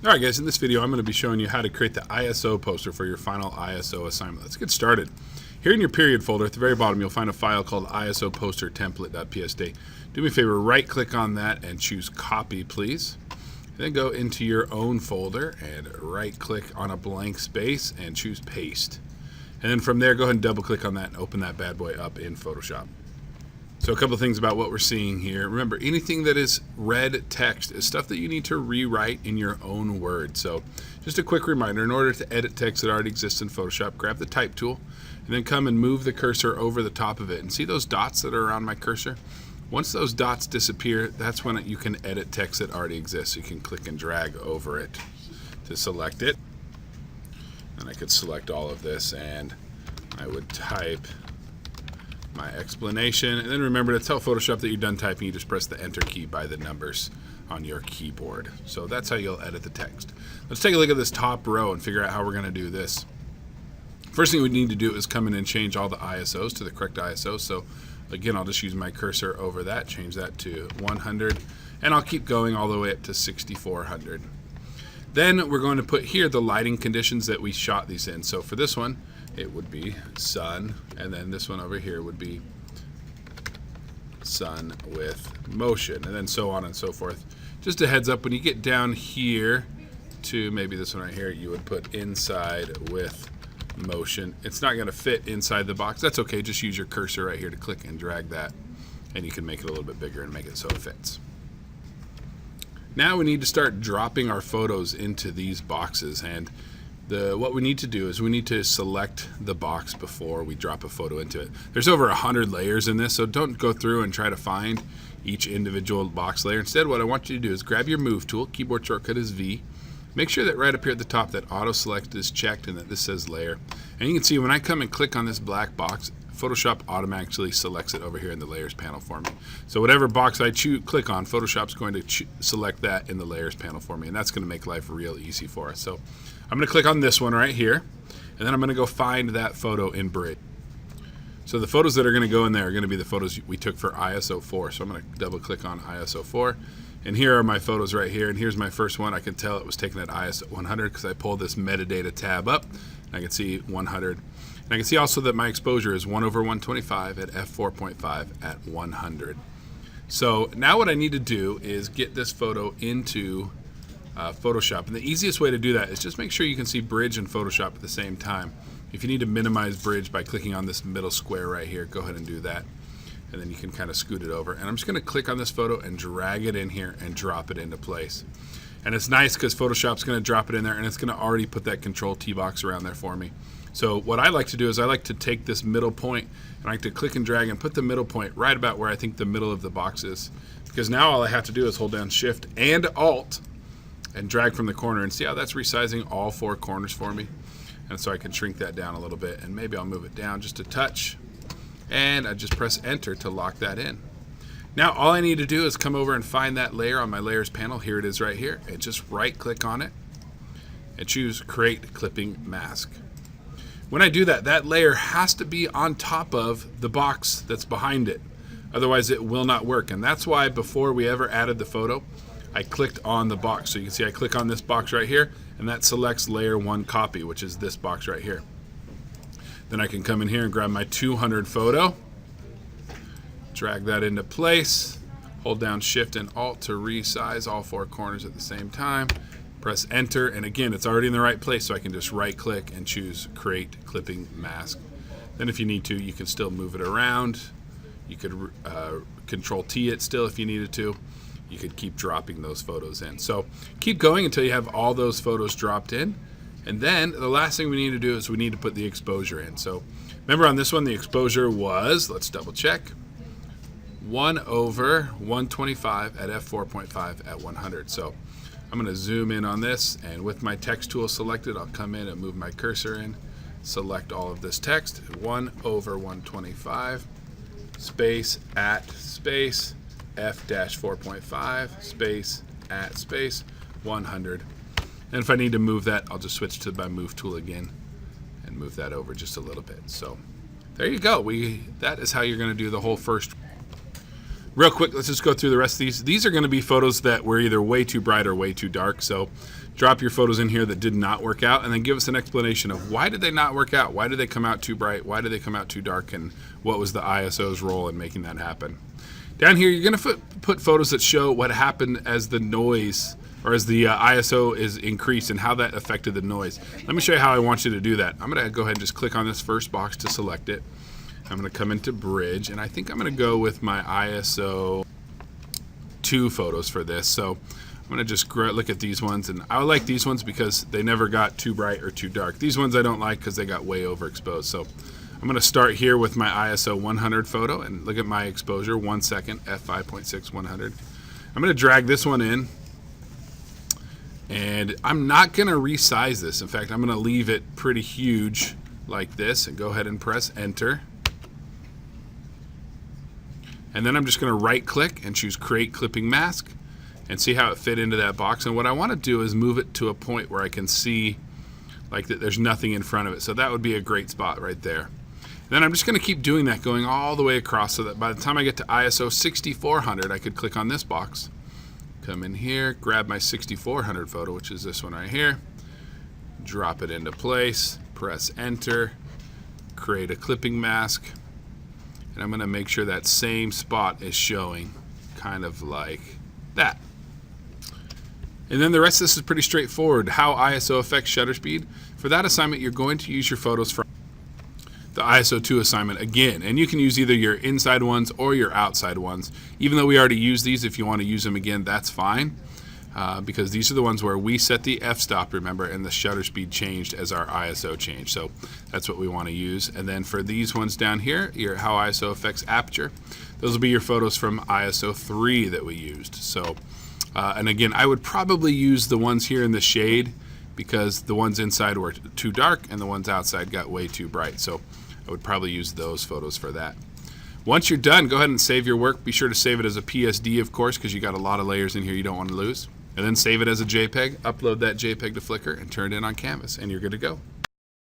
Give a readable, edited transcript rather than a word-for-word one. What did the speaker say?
Alright guys, in this video I'm going to be showing you how to create the ISO poster for your final ISO assignment. Let's get started. Here in your period folder at the very bottom you'll find a file called ISO poster template.psd. Do me a favor, right click on that and choose copy please. Then go into your own folder and right click on a blank space and choose paste. And then from there go ahead and double click on that and open that bad boy up in Photoshop. So a couple of things about what we're seeing here. Remember, anything that is red text is stuff that you need to rewrite in your own words. So just a quick reminder, in order to edit text that already exists in Photoshop, grab the type tool and then come and move the cursor over the top of it. And see those dots that are around my cursor? Once those dots disappear, that's when you can edit text that already exists. You can click and drag over it to select it. And I could select all of this and I would type my explanation, and then remember to tell Photoshop that you're done typing. You just press the enter key by the numbers on your keyboard. So that's how you'll edit the text. Let's take a look at this top row and figure out how we're going to do this. First thing we need to do is come in and change all the ISOs to the correct ISO. So again, I'll just use my cursor over that, change that to 100, and I'll keep going all the way up to 6400. Then we're going to put here the lighting conditions that we shot these in. So for this one, it would be sun, and then this one over here would be sun with motion, and then so on and so forth. Just a heads up, when you get down here to maybe this one right here, you would put inside with motion. It's not going to fit inside the box. That's okay, just use your cursor right here to click and drag that, and you can make it a little bit bigger and make it so it fits. Now we need to start dropping our photos into these boxes, and what we need to do is we need to select the box before we drop a photo into it. There's over 100 layers in this, so don't go through and try to find each individual box layer. Instead, what I want you to do is grab your move tool, keyboard shortcut is V. Make sure that right up here at the top that auto select is checked and that this says layer. And you can see when I come and click on this black box, Photoshop automatically selects it over here in the layers panel for me. So whatever box I click on, Photoshop's going to select that in the layers panel for me, and that's going to make life real easy for us. So I'm going to click on this one right here, and then I'm going to go find that photo in Bridge. So the photos that are going to go in there are going to be the photos we took for ISO 4. So I'm going to double click on ISO 4, and here are my photos right here, and here's my first one. I can tell it was taken at ISO 100 because I pulled this metadata tab up, and I can see 100. And I can see also that my exposure is 1/125 at f4.5 at 100. So now what I need to do is get this photo into Photoshop. And the easiest way to do that is just make sure you can see Bridge and Photoshop at the same time. If you need to minimize Bridge by clicking on this middle square right here, go ahead and do that. And then you can kind of scoot it over. And I'm just going to click on this photo and drag it in here and drop it into place. And it's nice because Photoshop's going to drop it in there and it's going to already put that control T box around there for me. So what I like to do is I like to take this middle point and I like to click and drag and put the middle point right about where I think the middle of the box is. Because now all I have to do is hold down Shift and Alt and drag from the corner, and see how that's resizing all 4 corners for me. And so I can shrink that down a little bit, and maybe I'll move it down just a touch, and I just press enter to lock that in. Now all I need to do is come over and find that layer on my layers panel. Here it is right here, and just right click on it and choose create clipping mask. When I do that, that layer has to be on top of the box that's behind it, otherwise it will not work. And that's why before we ever added the photo, I clicked on the box. So you can see I click on this box right here, and that selects layer 1 copy, which is this box right here. Then I can come in here and grab my 200 photo, drag that into place, hold down Shift and Alt to resize all 4 corners at the same time, press enter, and again it's already in the right place, so I can just right click and choose create clipping mask. Then if you need to, you can still move it around. You could control T it still if you needed to. You could keep dropping those photos in. So keep going until you have all those photos dropped in. And then the last thing we need to do is we need to put the exposure in. So remember on this one, the exposure was, let's double check, 1/125 at f4.5 at 100. So I'm going to zoom in on this, and with my text tool selected, I'll come in and move my cursor in, select all of this text, 1/125, space, at, space, f-4.5 space at space 100. And if I need to move that, I'll just switch to my move tool again and move that over just a little bit. So there you go. That is how you're going to do the whole first. Real quick, let's just go through the rest of these. These are going to be photos that were either way too bright or way too dark. So drop your photos in here that did not work out, and then give us an explanation of why did they not work out? Why did they come out too bright? Why did they come out too dark? And what was the ISO's role in making that happen? Down here, you're going to put photos that show what happened as the noise or as the ISO is increased and how that affected the noise. Let me show you how I want you to do that. I'm going to go ahead and just click on this first box to select it. I'm going to come into Bridge, and I think I'm going to go with my ISO 2 photos for this. So I'm going to just look at these ones, and I like these ones because they never got too bright or too dark. These ones I don't like because they got way overexposed. So I'm going to start here with my ISO 100 photo, and look at my exposure, 1 second, f5.6, 100. I'm going to drag this one in, and I'm not going to resize this. In fact, I'm going to leave it pretty huge like this, and go ahead and press enter. And then I'm just going to right click and choose create clipping mask and see how it fit into that box. And what I want to do is move it to a point where I can see like that there's nothing in front of it. So that would be a great spot right there. And then I'm just going to keep doing that, going all the way across, so that by the time I get to ISO 6400, I could click on this box, come in here, grab my 6400 photo, which is this one right here, drop it into place, press enter, create a clipping mask. And I'm going to make sure that same spot is showing kind of like that. And then the rest of this is pretty straightforward. How ISO affects shutter speed. For that assignment, you're going to use your photos from the ISO 2 assignment again. And you can use either your inside ones or your outside ones. Even though we already used these, if you want to use them again, that's fine. Because these are the ones where we set the f-stop, remember, and the shutter speed changed as our ISO changed. So that's what we want to use. And then for these ones down here, your how ISO affects aperture, those will be your photos from ISO 3 that we used. So, and again, I would probably use the ones here in the shade because the ones inside were too dark and the ones outside got way too bright. So I would probably use those photos for that. Once you're done, go ahead and save your work. Be sure to save it as a PSD, of course, because you got a lot of layers in here you don't want to lose. And then save it as a JPEG, upload that JPEG to Flickr, and turn it in on Canvas, and you're good to go.